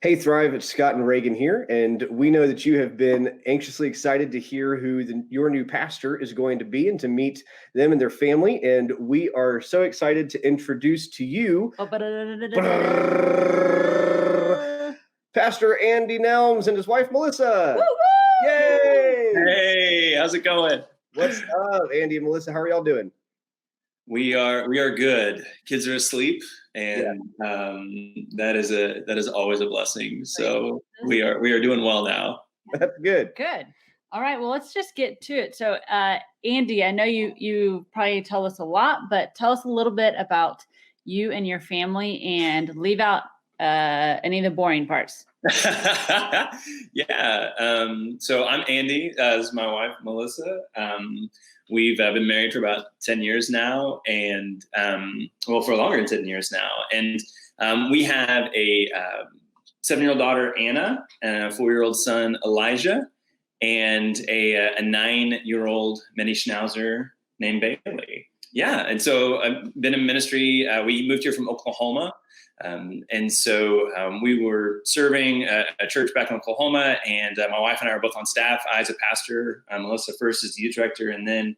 Hey, Thrive, it's Scott and Reagan here, and we know that you have been anxiously excited to hear who your new pastor is going to be and to meet them and their family, and we are so excited to introduce to you Pastor Andy Nelms and his wife, Melissa. Woo-hoo! Yay! Hey, how's it going? What's up, Andy and Melissa? How are y'all doing? We are good. Kids are asleep, and that is always a blessing. So we are doing well now. That's good. Good. All right. Well, let's just get to it. So, Andy, I know you probably tell us a lot, but tell us a little bit about you and your family, and leave out any of the boring parts. Yeah. So I'm Andy. This is my wife, Melissa. We've been married for about 10 years now, and for longer than 10 years now. And we have a 7-year-old daughter, Anna, and a 4-year-old son, Elijah, and a 9-year-old mini schnauzer named Bailey. Yeah. And so I've been in ministry. We moved here from Oklahoma. And so we were serving a church back in Oklahoma, and my wife and I are both on staff. I as a pastor, Melissa first as the youth director, and then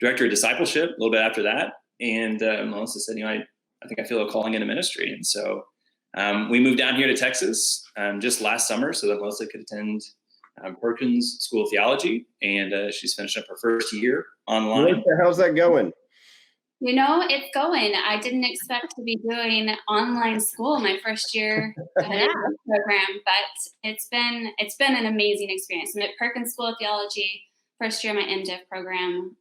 director of discipleship a little bit after that. And Melissa said, I think I feel a calling into ministry. And so we moved down here to Texas just last summer so that Melissa could attend Perkins School of Theology, and she's finishing up her first year online. How's that going? It's going. I didn't expect to be doing online school my first year of an program, but it's been an amazing experience. I'm at Perkins School of Theology, first year of my MDiv program.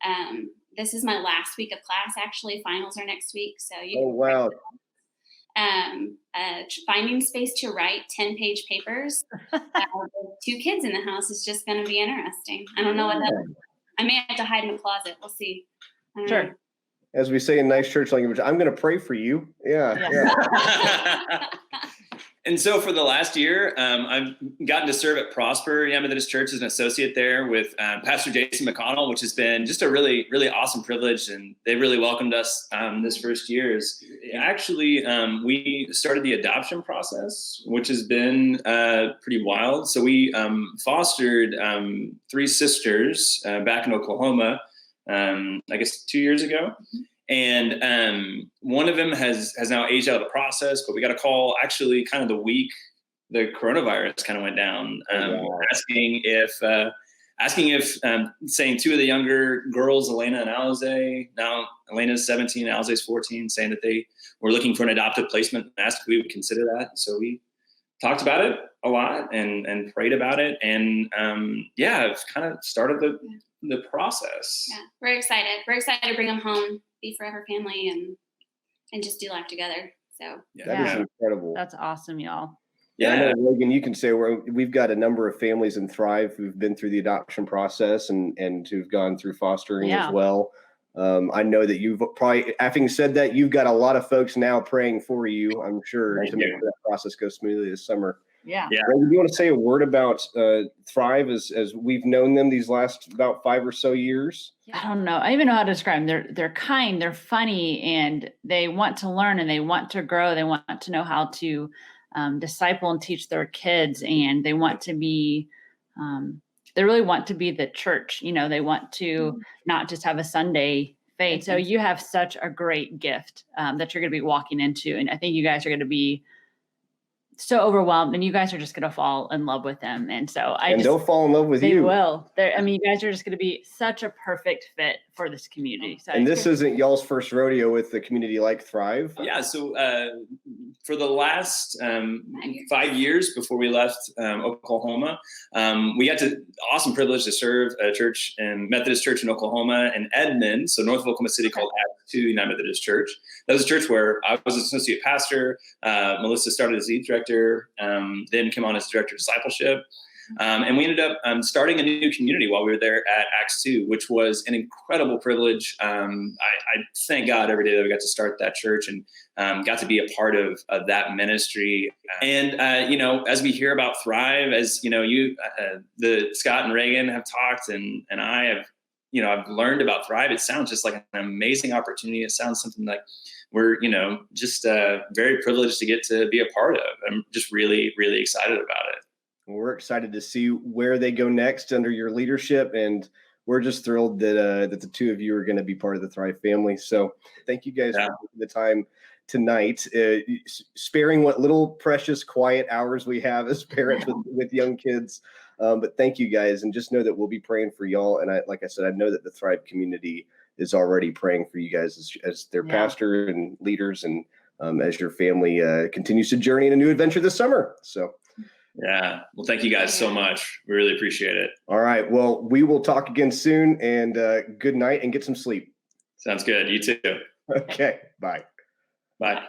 This is my last week of class. Actually, finals are next week, so wow. Finding space to write 10-page papers with 2 kids in the house is just going to be interesting. I don't know what that is. I may have to hide in the closet. We'll see. Sure. As we say in nice church language, I'm going to pray for you. Yeah. And so for the last year, I've gotten to serve at Prosper Methodist Church as an associate there with Pastor Jason McConnell, which has been just a really, really awesome privilege. And they really welcomed us this first year. Actually, we started the adoption process, which has been pretty wild. So we fostered 3 sisters back in Oklahoma, I guess 2 years ago. And one of them has now aged out of the process, but we got a call actually kind of the week the coronavirus kind of went down, asking if saying 2 of the younger girls, Elena and Alize, now Elena's 17, Alize's 14, saying that they were looking for an adoptive placement and asked if we would consider that. So we talked about it a lot and prayed about it. And it's kind of started the process. Yeah, we're excited. We're excited to bring them home, be for her family, and just do life together. So that is incredible. That's awesome, y'all. Yeah, I know, Reagan, you can say we've got a number of families in Thrive who've been through the adoption process and who've gone through fostering as well. I know that you've probably, having said that, you've got a lot of folks now praying for you, I'm sure, to make that process go smoothly this summer. Yeah. Reagan, do you want to say a word about Thrive as we've known them these last about 5 or so years? I don't know. I even know how to describe them. They're kind, they're funny, and they want to learn, and they want to grow. They want to know how to disciple and teach their kids, and they want to be they really want to be the church. They want to not just have a Sunday faith. So you have such a great gift that you're going to be walking into, and I think you guys are going to be so overwhelmed, and you guys are just going to fall in love with them. And so they'll fall in love with you. They will. You guys are just going to be such a perfect fit for this community. So and this isn't y'all's first rodeo with the community like Thrive. Yeah. So for the last 5 years before we left Oklahoma, we got the awesome privilege to serve a church in Methodist Church in Oklahoma and Edmond, so north of Oklahoma City, called Acts 2 United Methodist Church. That was a church where I was an associate pastor. Melissa started as youth director, then came on as director of discipleship. And we ended up starting a new community while we were there at Acts 2, which was an incredible privilege. I thank God every day that we got to start that church and got to be a part of that ministry. And, as we hear about Thrive, as the Scott and Reagan have talked and I have, I've learned about Thrive. It sounds just like an amazing opportunity. It sounds something like we're, just very privileged to get to be a part of. I'm just really, really excited about it. We're excited to see where they go next under your leadership, and we're just thrilled that the two of you are going to be part of the Thrive family. So thank you guys for taking the time tonight, sparing what little precious quiet hours we have as parents with young kids. But thank you guys, and just know that we'll be praying for y'all. And like I said, I know that the Thrive community is already praying for you guys as their pastor and leaders, and as your family continues to journey in a new adventure this summer. So. Yeah. Well, thank you guys so much. We really appreciate it. All right. Well, we will talk again soon, and good night and get some sleep. Sounds good. You too. Okay. Bye. Bye.